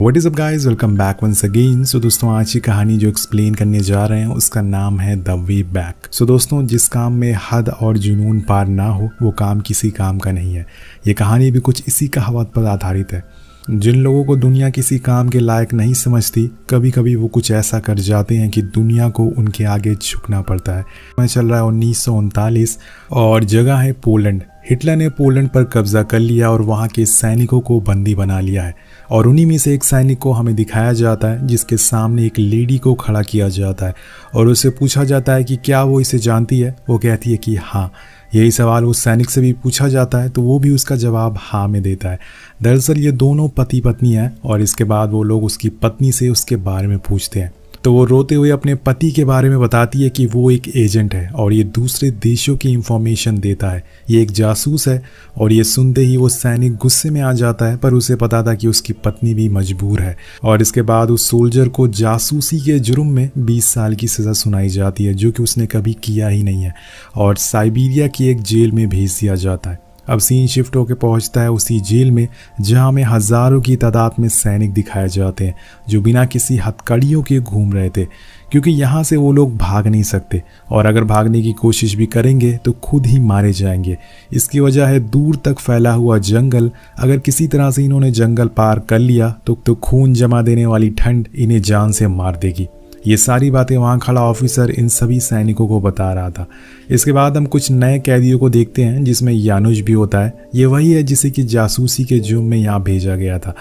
What is up guys, welcome back once again. So दोस्तों, आज की कहानी जो एक्सप्लेन करने जा रहे हैं उसका नाम है द वे बैक। सो दोस्तों, जिस काम में हद और जुनून पार ना हो वो काम किसी काम का नहीं है। ये कहानी भी कुछ इसी कहावत पर आधारित है। जिन लोगों को दुनिया किसी काम के लायक नहीं समझती, कभी कभी वो कुछ ऐसा कर जाते हैं कि दुनिया को उनके आगे झुकना पड़ता है। मैं चल रहा है 1939 और जगह है पोलैंड। हिटलर ने पोलैंड पर कब्जा कर लिया और वहाँ के सैनिकों को बंदी बना लिया है। और उन्हीं में से एक सैनिक को हमें दिखाया जाता है जिसके सामने एक लेडी को खड़ा किया जाता है और उससे पूछा जाता है कि क्या वो इसे जानती है। वो कहती है कि हाँ। यही सवाल उस सैनिक से भी पूछा जाता है तो वो भी उसका जवाब हाँ में देता है। दरअसल ये दोनों पति पत्नी हैं और इसके बाद वो लोग उसकी पत्नी से उसके बारे में पूछते हैं तो वो रोते हुए अपने पति के बारे में बताती है कि वो एक एजेंट है और ये दूसरे देशों की इंफॉर्मेशन देता है, ये एक जासूस है। और ये सुनते ही वो सैनिक गुस्से में आ जाता है, पर उसे पता था कि उसकी पत्नी भी मजबूर है। और इसके बाद उस सोल्जर को जासूसी के जुर्म में 20 साल की सज़ा सुनाई जाती है, जो कि उसने कभी किया ही नहीं है, और साइबेरिया की एक जेल में भेज दिया जाता है। अब सीन शिफ्ट होकर पहुंचता है उसी जेल में जहां में हज़ारों की तादाद में सैनिक दिखाए जाते हैं जो बिना किसी हथकड़ियों के घूम रहे थे, क्योंकि यहाँ से वो लोग भाग नहीं सकते और अगर भागने की कोशिश भी करेंगे तो खुद ही मारे जाएंगे। इसकी वजह है दूर तक फैला हुआ जंगल। अगर किसी तरह से इन्होंने जंगल पार कर लिया तो खून जमा देने वाली ठंड इन्हें जान से मार देगी। ये सारी बातें वहाँ खड़ा ऑफिसर इन सभी सैनिकों को बता रहा था। इसके बाद हम कुछ नए कैदियों को देखते हैं जिसमें यानुश भी होता है। ये वही है जिसे कि जासूसी के जुर्म में यहाँ भेजा गया था।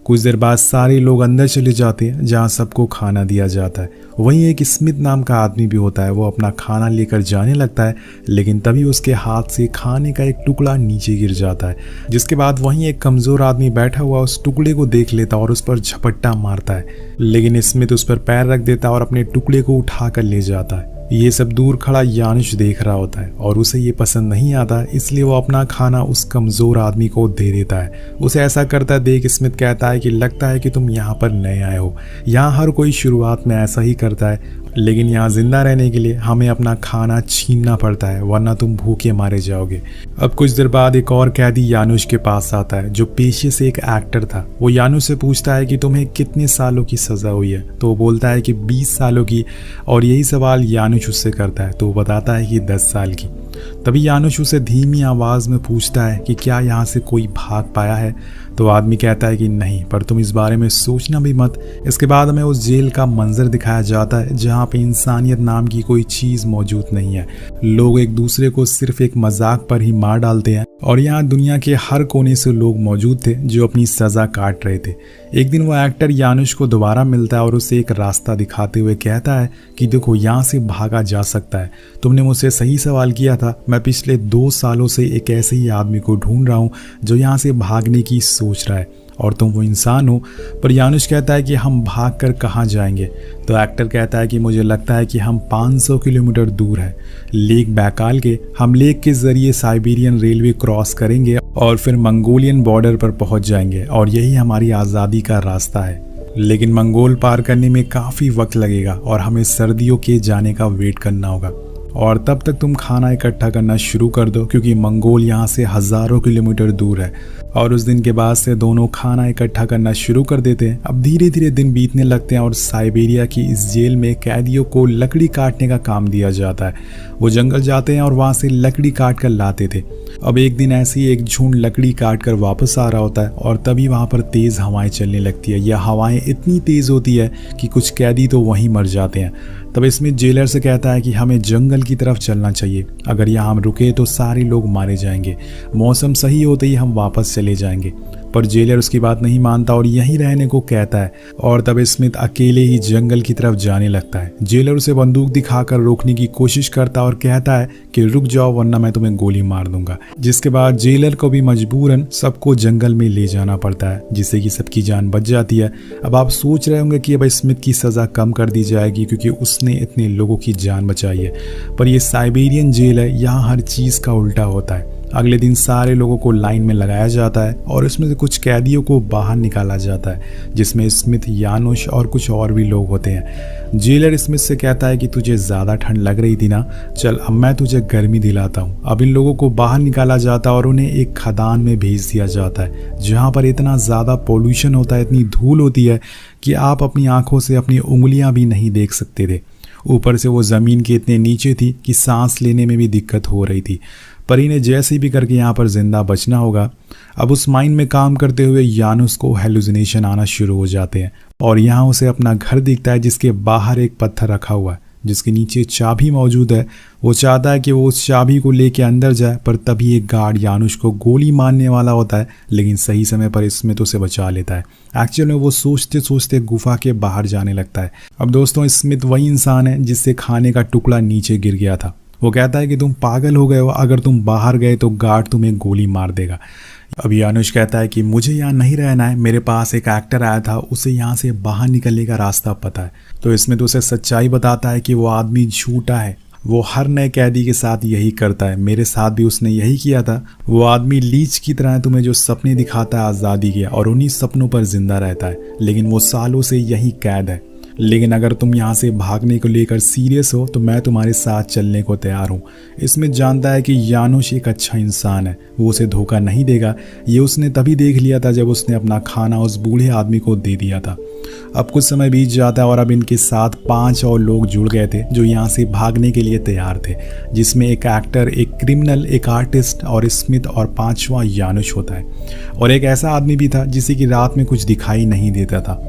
कुछ देर बाद सारे लोग अंदर चले जाते हैं जहाँ सबको खाना दिया जाता है। वहीं एक स्मिथ नाम का आदमी भी होता है। वो अपना खाना लेकर जाने लगता है, लेकिन तभी उसके हाथ से खाने का एक टुकड़ा नीचे गिर जाता है, जिसके बाद वहीं एक कमज़ोर आदमी बैठा हुआ उस टुकड़े को देख लेता और उस पर झपट्टा मारता है, लेकिन स्मिथ उस पर पैर रख देता है और अपने टुकड़े को उठा कर ले जाता है। ये सब दूर खड़ा यानुश देख रहा होता है और उसे ये पसंद नहीं आता, इसलिए वो अपना खाना उस कमज़ोर आदमी को दे देता है। उसे ऐसा करता देख स्मिथ कहता है कि लगता है कि तुम यहाँ पर नए आए हो। यहाँ हर कोई शुरुआत में ऐसा ही करता है, लेकिन यहाँ जिंदा रहने के लिए हमें अपना खाना छीनना पड़ता है, वरना तुम भूखे मारे जाओगे। अब कुछ देर बाद एक और कैदी यानुश के पास आता है जो पेशे से एक एक्टर था। वो यानुश से पूछता है कि तुम्हें कितने सालों की सज़ा हुई है, तो वो बोलता है कि 20 सालों की। और यही सवाल यानुश उससे करता है तो वो बताता है कि 10 साल की। तभी यानुश उसे धीमी आवाज़ में पूछता है कि क्या यहाँ से कोई भाग पाया है, तो आदमी कहता है कि नहीं, पर तुम इस बारे में सोचना भी मत। इसके बाद हमें उस जेल का मंजर दिखाया जाता है जहाँ पे इंसानियत नाम की कोई चीज़ मौजूद नहीं है। लोग एक दूसरे को सिर्फ एक मजाक पर ही मार डालते हैं और यहाँ दुनिया के हर कोने से लोग मौजूद थे जो अपनी सज़ा काट रहे थे। एक दिन वो एक्टर यानुश को दोबारा मिलता है और उसे एक रास्ता दिखाते हुए कहता है कि देखो, यहाँ से भागा जा सकता है। तुमने मुझसे सही सवाल किया था। मैं पिछले 2 सालों से एक ऐसे ही आदमी को ढूंढ रहा हूँ जो यहाँ से भागने की सोच रहा है और तुम वो इंसान हो। पर यानुश कहता है कि हम भाग कर कहाँ जाएंगे, तो एक्टर कहता है कि मुझे लगता है कि हम 500 किलोमीटर दूर है, लेक बैकाल के। हम लेक के जरिए साइबेरियन रेलवे क्रॉस करेंगे और फिर मंगोलियन बॉर्डर पर पहुंच जाएंगे और यही हमारी आज़ादी का रास्ता है। लेकिन मंगोल पार करने में काफ़ी वक्त लगेगा और हमें सर्दियों के जाने का वेट करना होगा और तब तक तुम खाना इकट्ठा करना शुरू कर दो, क्योंकि मंगोल यहाँ से हज़ारों किलोमीटर दूर है। और उस दिन के बाद से दोनों खाना इकट्ठा करना शुरू कर देते हैं। अब धीरे धीरे दिन बीतने लगते हैं और साइबेरिया की इस जेल में कैदियों को लकड़ी काटने का काम दिया जाता है। वो जंगल जाते हैं और वहाँ से लकड़ी काट कर लाते थे। अब एक दिन ऐसे ही एक झुंड लकड़ी काट कर वापस आ रहा होता है और तभी वहाँ पर तेज़ हवाएं चलने लगती है। यह हवाएं इतनी तेज़ होती है कि कुछ कैदी तो वहीं मर जाते हैं। तब स्मिथ जेलर से कहता है कि हमें जंगल की तरफ चलना चाहिए। अगर यहाँ हम रुके तो सारे लोग मारे जाएंगे। मौसम सही होते ही हम वापस चले जाएंगे। पर जेलर उसकी बात नहीं मानता और यहीं रहने को कहता है और तब स्मिथ अकेले ही जंगल की तरफ जाने लगता है। जेलर उसे बंदूक दिखाकर रोकने की कोशिश करता और कहता है कि रुक जाओ वरना मैं तुम्हें गोली मार दूंगा। जिसके बाद जेलर को भी मजबूरन सबको जंगल में ले जाना पड़ता है, जिससे कि सबकी जान बच जाती है। अब आप सोच रहे होंगे कि अब स्मिथ की सज़ा कम कर दी जाएगी क्योंकि उसने इतने लोगों की जान बचाई है, पर यह साइबेरियन जेल है, यहाँ हर चीज़ का उल्टा होता है। अगले दिन सारे लोगों को लाइन में लगाया जाता है और उसमें से कुछ कैदियों को बाहर निकाला जाता है, जिसमें स्मिथ, यानुश और कुछ और भी लोग होते हैं। जेलर स्मिथ से कहता है कि तुझे ज़्यादा ठंड लग रही थी ना, चल अब मैं तुझे गर्मी दिलाता हूँ। अब इन लोगों को बाहर निकाला जाता है और उन्हें एक खदान में भेज दिया जाता है, जहाँ पर इतना ज़्यादा पोल्यूशन होता है, इतनी धूल होती है कि आप अपनी आंखों से अपनी उंगलियां भी नहीं देख सकते थे। ऊपर से वो ज़मीन के इतने नीचे थी कि सांस लेने में भी दिक्कत हो रही थी। पर इन्हें जैसे भी करके यहाँ पर जिंदा बचना होगा। अब उस माइन में काम करते हुए यानुस को हेलुसिनेशन आना शुरू हो जाते हैं और यहाँ उसे अपना घर दिखता है, जिसके बाहर एक पत्थर रखा हुआ है जिसके नीचे चाबी मौजूद है। वो चाहता है कि वो उस चाबी को लेके अंदर जाए, पर तभी एक गार्ड यानुश को गोली मारने वाला होता है, लेकिन सही समय पर स्मिथ उसे बचा लेता है। एक्चुअल में वो सोचते सोचते गुफा के बाहर जाने लगता है। अब दोस्तों, स्मिथ वही इंसान है जिससे खाने का टुकड़ा नीचे गिर गया था। वो कहता है कि तुम पागल हो गए हो, अगर तुम बाहर गए तो गार्ड तुम्हें गोली मार देगा। अब यानुश कहता है कि मुझे यहाँ नहीं रहना है, मेरे पास एक एक्टर आया था, उसे यहाँ से बाहर निकलने का रास्ता पता है। तो इसमें तो उसे सच्चाई बताता है कि वो आदमी झूठा है, वो हर नए कैदी के साथ यही करता है, मेरे साथ भी उसने यही किया था। वो आदमी लीच की तरह है, तुम्हें जो सपने दिखाता है आज़ादी के, और उन्हीं सपनों पर जिंदा रहता है, लेकिन वो सालों से यही कैद है। लेकिन अगर तुम यहाँ से भागने को लेकर सीरियस हो तो मैं तुम्हारे साथ चलने को तैयार हूँ। इसमें जानता है कि यानुश एक अच्छा इंसान है, वो उसे धोखा नहीं देगा। ये उसने तभी देख लिया था जब उसने अपना खाना उस बूढ़े आदमी को दे दिया था। अब कुछ समय बीत जाता है और अब इनके साथ 5 और लोग जुड़ गए थे जो यहाँ से भागने के लिए तैयार थे, जिसमें एक एक्टर, एक क्रिमिनल, एक आर्टिस्ट और स्मिथ और 5वां यानुश होता है। और एक ऐसा आदमी भी था जिसे कि रात में कुछ दिखाई नहीं देता था।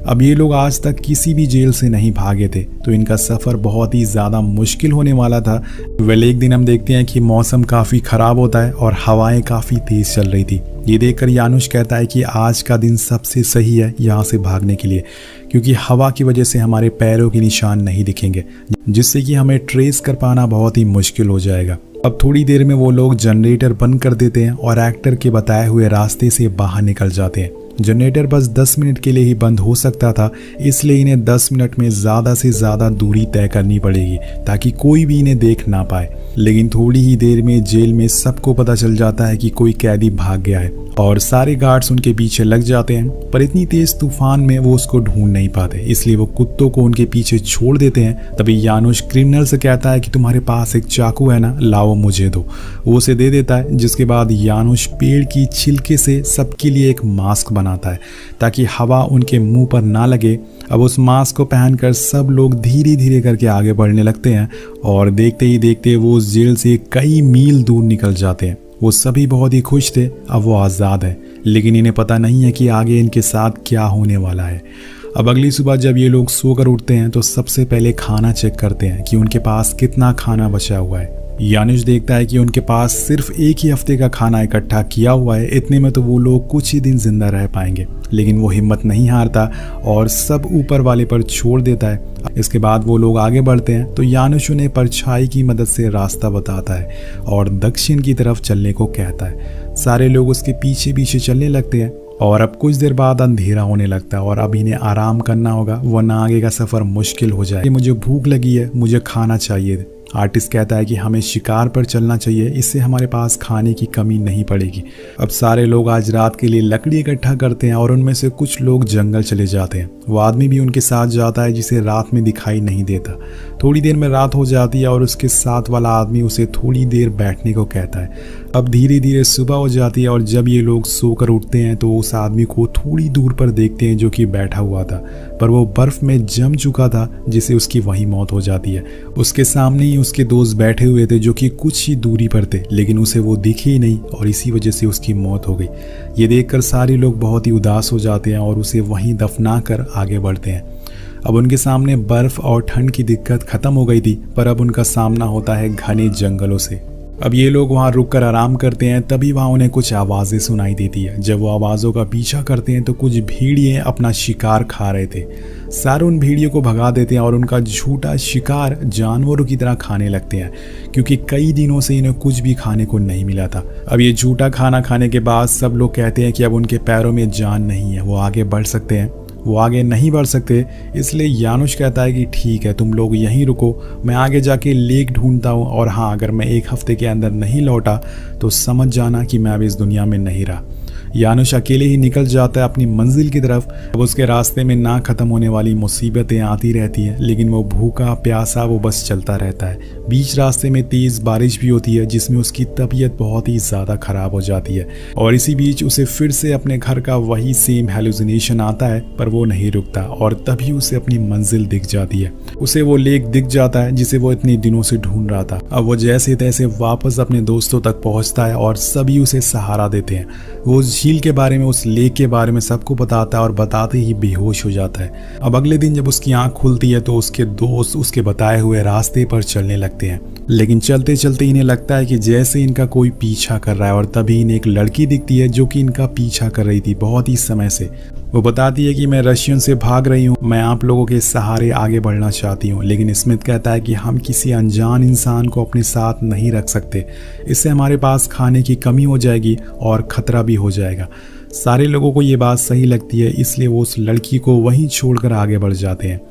अब ये लोग आज तक किसी भी जेल से नहीं भागे थे, तो इनका सफ़र बहुत ही ज़्यादा मुश्किल होने वाला था। वेल, एक दिन हम देखते हैं कि मौसम काफ़ी ख़राब होता है और हवाएं काफ़ी तेज़ चल रही थी। ये देखकर यानुश कहता है कि आज का दिन सबसे सही है यहाँ से भागने के लिए, क्योंकि हवा की वजह से हमारे पैरों के निशान नहीं दिखेंगे, जिससे कि हमें ट्रेस कर पाना बहुत ही मुश्किल हो जाएगा। अब थोड़ी देर में वो लोग जनरेटर बंद कर देते हैं और एक्टर के बताए हुए रास्ते से बाहर निकल जाते हैं। जनरेटर बस 10 मिनट के लिए ही बंद हो सकता था, इसलिए इन्हें 10 मिनट में ज़्यादा से ज़्यादा दूरी तय करनी पड़ेगी ताकि कोई भी इन्हें देख ना पाए। लेकिन थोड़ी ही देर में जेल में सबको पता चल जाता है कि कोई कैदी भाग गया है और सारे गार्ड्स उनके पीछे लग जाते हैं, पर इतनी तेज तूफान में वो उसको ढूंढ नहीं पाते, इसलिए वो कुत्तों को उनके पीछे छोड़ देते हैं। तभी यानुश क्रिमिनल से कहता है कि तुम्हारे पास एक चाकू है ना, लाओ मुझे दो। वो उसे दे देता है, जिसके बाद यानुश पेड़ की छिलके से सबके लिए एक मास्क बनाता है ताकि हवा उनके मुंह पर ना लगे। अब उस मास्क को पहनकर सब लोग धीरे धीरे करके आगे बढ़ने लगते हैं और देखते ही देखते वो उस जेल से कई मील दूर निकल जाते हैं। वो सभी बहुत ही खुश थे, अब वो आज़ाद है, लेकिन इन्हें पता नहीं है कि आगे इनके साथ क्या होने वाला है। अब अगली सुबह जब ये लोग सोकर उठते हैं तो सबसे पहले खाना चेक करते हैं कि उनके पास कितना खाना बचा हुआ है। यानुश देखता है कि उनके पास सिर्फ एक ही हफ्ते का खाना इकट्ठा किया हुआ है, इतने में तो वो लोग कुछ ही दिन जिंदा रह पाएंगे। लेकिन वो हिम्मत नहीं हारता और सब ऊपर वाले पर छोड़ देता है। इसके बाद वो लोग आगे बढ़ते हैं तो यानुश उन्हें परछाई की मदद से रास्ता बताता है और दक्षिण की तरफ चलने को कहता है। सारे लोग उसके पीछे पीछे चलने लगते हैं और अब कुछ देर बाद अंधेरा होने लगता है और अब इन्हें आराम करना होगा, वरना आगे का सफ़र मुश्किल हो जाए। मुझे भूख लगी है, मुझे खाना चाहिए। आर्टिस्ट कहता है कि हमें शिकार पर चलना चाहिए, इससे हमारे पास खाने की कमी नहीं पड़ेगी। अब सारे लोग आज रात के लिए लकड़ी इकट्ठा करते हैं और उनमें से कुछ लोग जंगल चले जाते हैं। वो आदमी भी उनके साथ जाता है जिसे रात में दिखाई नहीं देता। थोड़ी देर में रात हो जाती है और उसके साथ वाला आदमी उसे थोड़ी देर बैठने को कहता है। अब धीरे धीरे सुबह हो जाती है और जब ये लोग सोकर उठते हैं तो उस आदमी को थोड़ी दूर पर देखते हैं जो कि बैठा हुआ था, पर वो बर्फ में जम चुका था, जिससे उसकी वहीं मौत हो जाती है। उसके सामने ही उसके दोस्त बैठे हुए थे जो कि कुछ ही दूरी पर थे, लेकिन उसे वो दिखे ही नहीं और इसी वजह से उसकी मौत हो गई। ये देखकर सारे लोग बहुत ही उदास हो जाते हैं और उसे वहीं दफना कर आगे बढ़ते हैं। अब उनके सामने बर्फ और ठंड की दिक्कत खत्म हो गई थी, पर अब उनका सामना होता है घने जंगलों से। अब ये लोग वहाँ रुककर आराम करते हैं, तभी वहाँ उन्हें कुछ आवाज़ें सुनाई देती है। जब वो आवाज़ों का पीछा करते हैं तो कुछ भेड़िए अपना शिकार खा रहे थे। सारे उन भेड़ियों को भगा देते हैं और उनका झूठा शिकार जानवरों की तरह खाने लगते हैं, क्योंकि कई दिनों से इन्हें कुछ भी खाने को नहीं मिला था। अब ये झूठा खाना खाने के बाद सब लोग कहते हैं कि अब उनके पैरों में जान नहीं है, वो आगे बढ़ सकते हैं। वो आगे नहीं बढ़ सकते। इसलिए यानुश कहता है कि ठीक है, तुम लोग यहीं रुको, मैं आगे जाके लेक ढूंढता हूँ, और हाँ, अगर मैं 1 हफ्ते के अंदर नहीं लौटा तो समझ जाना कि मैं अब इस दुनिया में नहीं रहा। यानुश अकेले ही निकल जाता है अपनी मंजिल की तरफ। अब उसके रास्ते में ना खत्म होने वाली मुसीबतें आती रहती हैं, लेकिन वो भूखा प्यासा वो बस चलता रहता है। बीच रास्ते में तेज बारिश भी होती है, जिसमें उसकी तबीयत बहुत ही ज़्यादा ख़राब हो जाती है, और इसी बीच उसे फिर से अपने घर का वही सेम हेलुसिनेशन आता है, पर वो नहीं रुकता, और तभी उसे अपनी मंजिल दिख जाती है। उसे वो लेक दिख जाता है जिसे वो इतने दिनों से ढूंढ रहा था। अब वो जैसे तैसे वापस अपने दोस्तों तक पहुंचता है और सभी उसे सहारा देते हैं। वो झील के बारे में, उस लेक के बारे में सबको बताता है और बताते ही बेहोश हो जाता है। अब अगले दिन जब उसकी आंख खुलती है तो उसके दोस्त उसके बताए हुए रास्ते पर चलने लगते हैं, लेकिन चलते चलते इन्हें लगता है कि जैसे इनका कोई पीछा कर रहा है, और तभी इन्हें एक लड़की दिखती है जो कि इनका पीछा कर रही थी बहुत ही समय से। वो बताती है कि मैं रशियन से भाग रही हूँ, मैं आप लोगों के सहारे आगे बढ़ना चाहती हूँ, लेकिन स्मिथ कहता है कि हम किसी अनजान इंसान को अपने साथ नहीं रख सकते, इससे हमारे पास खाने की कमी हो जाएगी और खतरा भी हो जाएगा। सारे लोगों को ये बात सही लगती है, इसलिए वो उस लड़की को वहीं छोड़कर आगे बढ़ जाते हैं।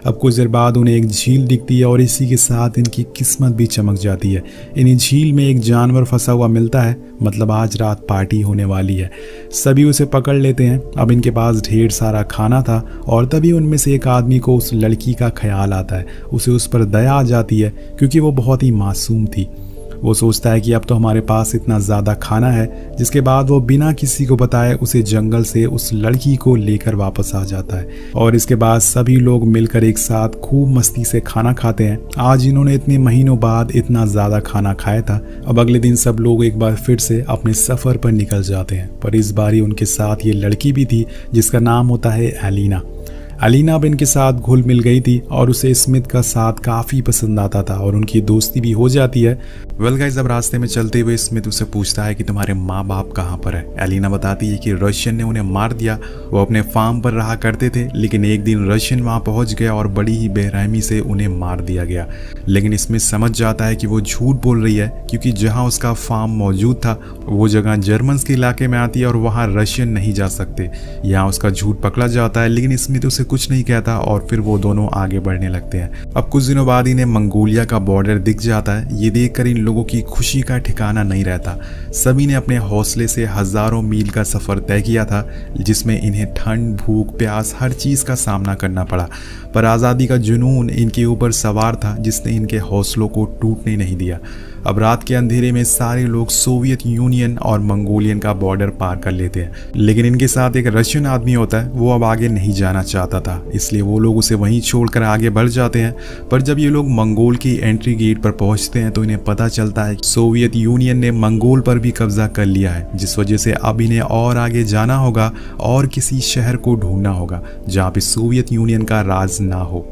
अब कुछ देर बाद उन्हें एक झील दिखती है और इसी के साथ इनकी किस्मत भी चमक जाती है। इन्हें झील में एक जानवर फंसा हुआ मिलता है, मतलब आज रात पार्टी होने वाली है। सभी उसे पकड़ लेते हैं। अब इनके पास ढेर सारा खाना था, और तभी उनमें से एक आदमी को उस लड़की का ख्याल आता है। उसे उस पर दया आ जाती है क्योंकि वो बहुत ही मासूम थी। वो सोचता है कि अब तो हमारे पास इतना ज़्यादा खाना है, जिसके बाद वो बिना किसी को बताए उसे जंगल से उस लड़की को लेकर वापस आ जाता है, और इसके बाद सभी लोग मिलकर एक साथ खूब मस्ती से खाना खाते हैं। आज इन्होंने इतने महीनों बाद इतना ज़्यादा खाना खाया था। अब अगले दिन सब लोग एक बार फिर से अपने सफ़र पर निकल जाते हैं, पर इस बारी उनके साथ ये लड़की भी थी जिसका नाम होता है एलिना। एलिना अब इनके साथ घुल मिल गई थी और उसे स्मिथ का साथ काफ़ी पसंद आता था, और उनकी दोस्ती भी हो जाती है। वेल गाइस, अब रास्ते में चलते हुए स्मिथ उसे पूछता है कि तुम्हारे माँ बाप कहाँ पर है। एलिना बताती है कि रशियन ने उन्हें मार दिया, वो अपने फार्म पर रहा करते थे, लेकिन एक दिन रशियन वहाँ पहुँच गया और बड़ी ही बेरहमी से उन्हें मार दिया गया। लेकिन स्मिथ समझ जाता है कि वो झूठ बोल रही है, क्योंकि जहाँ उसका फार्म मौजूद था वो जगह जर्मन्स के इलाके में आती है और वहाँ रशियन नहीं जा सकते। यहाँ उसका झूठ पकड़ा जाता है, लेकिन स्मिथ उसे कुछ नहीं कहता, और फिर वो दोनों आगे बढ़ने लगते हैं। अब कुछ दिनों बाद इन्हें मंगोलिया का बॉर्डर दिख जाता है। ये देखकर इन लोगों की खुशी का ठिकाना नहीं रहता। सभी ने अपने हौसले से हजारों मील का सफर तय किया था, जिसमें इन्हें ठंड, भूख, प्यास, हर चीज का सामना करना पड़ा, पर आज़ादी का जुनून इनके ऊपर सवार था, जिसने इनके हौसलों को टूटने नहीं दिया। अब रात के अंधेरे में सारे लोग सोवियत यूनियन और मंगोलियन का बॉर्डर पार कर लेते हैं, लेकिन इनके साथ एक रशियन आदमी होता है। वो अब आगे नहीं जाना चाहता था, इसलिए वो लोग उसे वहीं छोड़कर आगे बढ़ जाते हैं। पर जब ये लोग मंगोल की एंट्री गेट पर पहुंचते हैं तो इन्हें पता चलता है कि सोवियत यूनियन ने मंगोल पर भी कब्जा कर लिया है, जिस वजह से अब इन्हें और आगे जाना होगा और किसी शहर को ढूंढना होगा जहाँ पे सोवियत यूनियन का राज ना हो।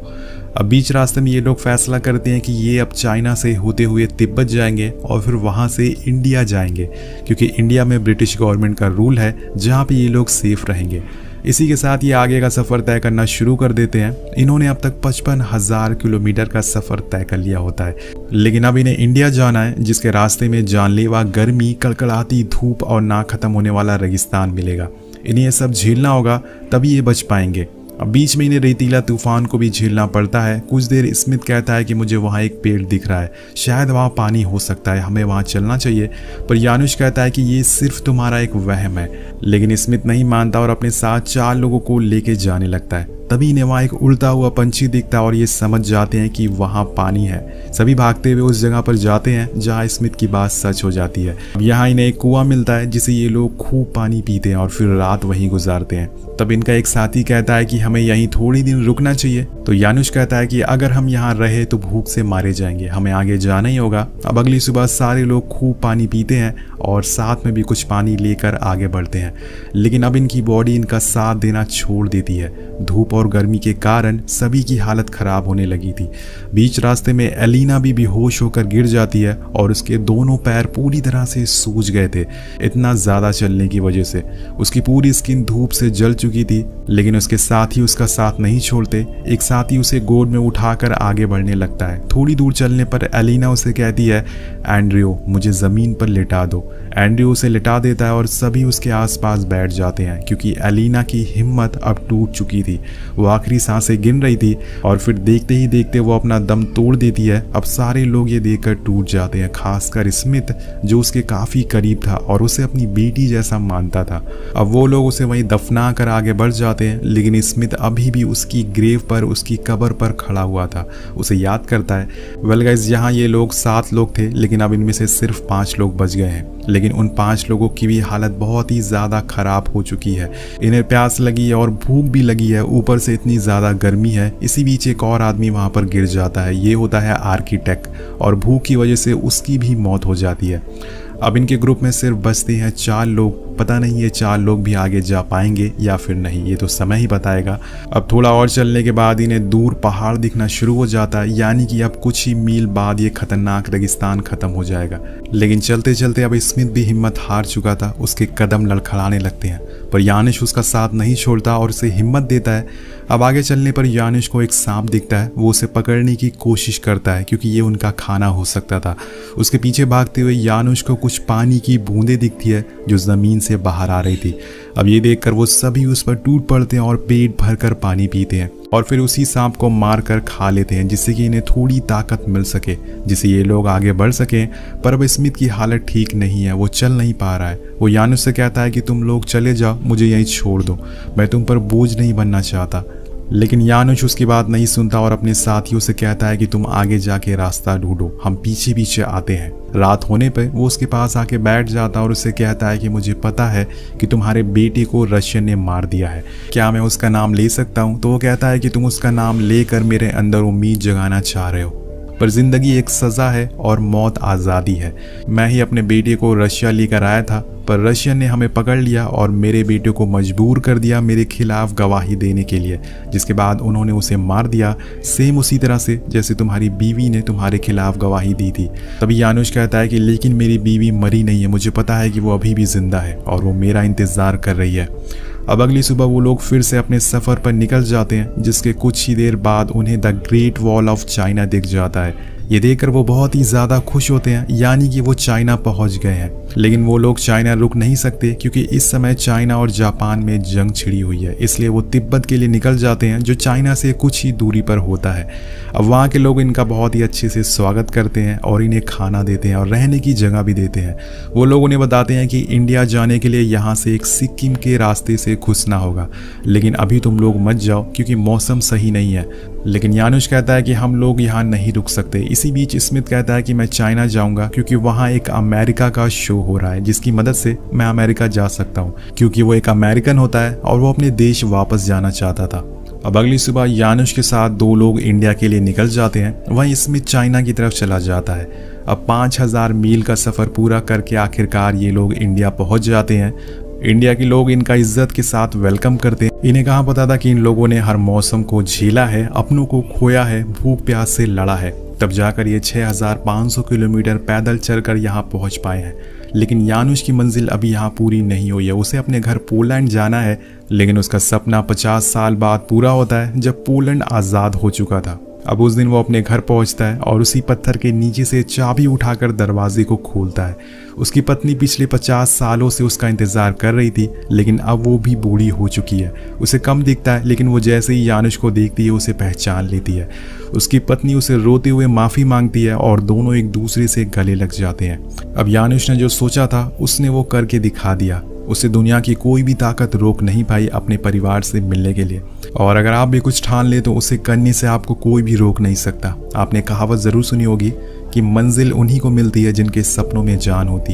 अब बीच रास्ते में ये लोग फैसला करते हैं कि ये अब चाइना से होते हुए तिब्बत जाएंगे और फिर वहाँ से इंडिया जाएंगे, क्योंकि इंडिया में ब्रिटिश गवर्नमेंट का रूल है जहाँ पे ये लोग सेफ रहेंगे। इसी के साथ ये आगे का सफ़र तय करना शुरू कर देते हैं। इन्होंने अब तक 55,000 किलोमीटर का सफ़र तय कर लिया होता है, लेकिन अब इन्हें इंडिया जाना है, जिसके रास्ते में जानलेवा गर्मी, कड़कड़ाती धूप और ना ख़त्म होने वाला रेगिस्तान मिलेगा। इन्हें ये सब झेलना होगा, तभी ये बच पाएंगे। अब बीच में इन्हें रेतीला तूफान को भी झेलना पड़ता है। कुछ देर स्मिथ कहता है कि मुझे वहाँ एक पेड़ दिख रहा है, शायद वहाँ पानी हो सकता है, हमें वहाँ चलना चाहिए। पर यानुश कहता है कि ये सिर्फ तुम्हारा एक वहम है, लेकिन स्मिथ नहीं मानता और अपने साथ 4 लोगों को लेके जाने लगता है। तभी इन्हें वहाँ एक उड़ता हुआ पंछी दिखता है और ये समझ जाते हैं कि वहाँ पानी है। सभी भागते हुए उस जगह पर जाते हैं जहाँ स्मिथ की बात सच हो जाती है। अब यहाँ इन्हें एक कुआं मिलता है, जिसे ये लोग खूब पानी पीते हैं और फिर रात वहीं गुजारते हैं। तब इनका एक साथी कहता है कि हमें यहीं थोड़ी दिन रुकना चाहिए। तो यानुश कहता है कि अगर हम यहाँ रहे तो भूख से मारे जाएंगे, हमें आगे जाना ही होगा। अब अगली सुबह सारे लोग खूब पानी पीते हैं और साथ में भी कुछ पानी लेकर आगे बढ़ते हैं, लेकिन अब इनकी बॉडी इनका साथ देना छोड़ देती है। धूप और गर्मी के कारण सभी की हालत खराब होने लगी थी। बीच रास्ते में एलिना भी बेहोश होकर गिर जाती है और उसके दोनों पैर पूरी तरह से सूज गए थे, इतना ज़्यादा चलने की वजह से। उसकी पूरी स्किन धूप से जल चुकी थी, लेकिन उसके साथी उसका साथ नहीं छोड़ते। एक साथी उसे गोद में उठाकर आगे बढ़ने लगता है। थोड़ी दूर चलने पर एलिना उसे कहती है, एंड्रियो मुझे ज़मीन पर लिटा दो। एंड्रियो उसे लिटा देता है और सभी उसके आसपास बैठ जाते हैं, क्योंकि एलिना की हिम्मत अब टूट चुकी थी। थी। वो आखिरी सांसें गिन रही थी और फिर देखते ही देखते वो अपना दम तोड़ देती है। अब सारे लोग ये देखकर टूट जाते हैं, खासकर स्मिथ जो उसके काफ़ी करीब था और उसे अपनी बेटी जैसा मानता था। अब वो लोग उसे वहीं दफना कर आगे बढ़ जाते हैं, लेकिन स्मिथ अभी भी उसकी ग्रेव पर, उसकी कब्र पर खड़ा हुआ था, उसे याद करता है। वेल गाइस, यहाँ ये लोग 7 लोग थे, लेकिन अब इनमें से सिर्फ 5 लोग बच गए हैं। लेकिन उन 5 लोगों की भी हालत बहुत ही ज़्यादा ख़राब हो चुकी है। इन्हें प्यास लगी है और भूख भी लगी है, ऊपर से इतनी ज़्यादा गर्मी है। इसी बीच एक और आदमी वहाँ पर गिर जाता है, ये होता है आर्किटेक्ट, और भूख की वजह से उसकी भी मौत हो जाती है। अब इनके ग्रुप में सिर्फ बचते हैं 4 लोग। पता नहीं ये 4 लोग भी आगे जा पाएंगे या फिर नहीं, ये तो समय ही बताएगा। अब थोड़ा और चलने के बाद इन्हें दूर पहाड़ दिखना शुरू हो जाता है, यानी कि अब कुछ ही मील बाद ये खतरनाक रेगिस्तान खत्म हो जाएगा। लेकिन चलते चलते अब स्मिथ भी हिम्मत हार चुका था, उसके कदम लड़खड़ाने लगते हैं, पर यानिश उसका साथ नहीं छोड़ता और उसे हिम्मत देता है। अब आगे चलने पर यानिश को एक सांप दिखता है, वो उसे पकड़ने की कोशिश करता है क्योंकि ये उनका खाना हो सकता था। उसके पीछे भागते हुए यानिश को कुछ पानी की बूंदें दिखती है जो ज़मीन से बाहर आ रही थी। अब ये देखकर वो सभी उस पर टूट पड़ते हैं और पेट भरकर पानी पीते हैं और फिर उसी सांप को मारकर खा लेते हैं, जिससे कि इन्हें थोड़ी ताकत मिल सके, जिससे ये लोग आगे बढ़ सकें। पर अब स्मिथ की हालत ठीक नहीं है, वो चल नहीं पा रहा है। वो यानुस से कहता है कि तुम लोग चले जाओ, मुझे यहीं छोड़ दो, मैं तुम पर बोझ नहीं बनना चाहता। लेकिन यानुश उसकी बात नहीं सुनता और अपने साथियों से कहता है कि तुम आगे जाके रास्ता ढूंढो, हम पीछे पीछे आते हैं। रात होने पर वो उसके पास आके बैठ जाता और उससे कहता है कि मुझे पता है कि तुम्हारे बेटे को रशियन ने मार दिया है, क्या मैं उसका नाम ले सकता हूँ? तो वो कहता है कि तुम उसका नाम लेकर मेरे अंदर उम्मीद जगाना चाह रहे हो, पर जिंदगी एक सज़ा है और मौत आज़ादी है। मैं ही अपने बेटे को रशिया लेकर आया था, पर रशियन ने हमें पकड़ लिया और मेरे बेटे को मजबूर कर दिया मेरे खिलाफ गवाही देने के लिए, जिसके बाद उन्होंने उसे मार दिया, सेम उसी तरह से जैसे तुम्हारी बीवी ने तुम्हारे खिलाफ गवाही दी थी। तभी यानुश कहता है कि लेकिन मेरी बीवी मरी नहीं है, मुझे पता है कि वो अभी भी जिंदा है और वो मेरा इंतज़ार कर रही है। अब अगली सुबह वो लोग फिर से अपने सफ़र पर निकल जाते हैं, जिसके कुछ ही देर बाद उन्हें the great wall of China दिख जाता है। ये देखकर वो बहुत ही ज़्यादा खुश होते हैं, यानी कि वो चाइना पहुंच गए हैं। लेकिन वो लोग चाइना रुक नहीं सकते क्योंकि इस समय चाइना और जापान में जंग छिड़ी हुई है, इसलिए वो तिब्बत के लिए निकल जाते हैं जो चाइना से कुछ ही दूरी पर होता है। अब वहाँ के लोग इनका बहुत ही अच्छे से स्वागत करते हैं और इन्हें खाना देते हैं और रहने की जगह भी देते हैं। वो लोग उन्हें बताते हैं कि इंडिया जाने के लिए यहाँ से एक सिक्किम के रास्ते से घुसना होगा, लेकिन अभी तुम लोग मत जाओ क्योंकि मौसम सही नहीं है। लेकिन यानुश कहता है कि हम लोग यहाँ नहीं रुक सकते। इसी बीच स्मिथ कहता है कि मैं चाइना जाऊँगा क्योंकि वहाँ एक अमेरिका का शो हो रहा है जिसकी मदद से मैं अमेरिका जा सकता हूँ, क्योंकि वो एक अमेरिकन होता है और वो अपने देश वापस जाना चाहता था। अब अगली सुबह यानुश के साथ 2 लोग इंडिया के लिए निकल जाते हैं, वहीं स्मिथ चाइना की तरफ चला जाता है। अब 5000 मील का सफ़र पूरा करके आखिरकार ये लोग इंडिया पहुंच जाते हैं। इंडिया के लोग इनका इज्जत के साथ वेलकम करते हैं। इन्हें कहाँ पता था कि इन लोगों ने हर मौसम को झेला है, अपनों को खोया है, भूख प्यास से लड़ा है, तब जाकर ये 6500 किलोमीटर पैदल चलकर यहाँ पहुँच पाए हैं। लेकिन यानुश की मंजिल अभी यहाँ पूरी नहीं हुई है, उसे अपने घर पोलैंड जाना है, लेकिन उसका सपना 50 साल बाद पूरा होता है जब पोलैंड आज़ाद हो चुका था। अब उस दिन वो अपने घर पहुंचता है और उसी पत्थर के नीचे से चाबी उठाकर दरवाजे को खोलता है। उसकी पत्नी पिछले 50 सालों से उसका इंतज़ार कर रही थी, लेकिन अब वो भी बूढ़ी हो चुकी है। उसे कम दिखता है, लेकिन वो जैसे ही यानुश को देखती है उसे पहचान लेती है। उसकी पत्नी उसे रोते हुए माफ़ी मांगती है और दोनों एक दूसरे से गले लग जाते हैं। अब यानुश ने जो सोचा था उसने वो करके दिखा दिया। उसे दुनिया की कोई भी ताकत रोक नहीं पाई अपने परिवार से मिलने के लिए। और अगर आप भी कुछ ठान ले तो उसे करने से आपको कोई भी रोक नहीं सकता। आपने कहावत ज़रूर सुनी होगी कि मंजिल उन्हीं को मिलती है जिनके सपनों में जान होती है।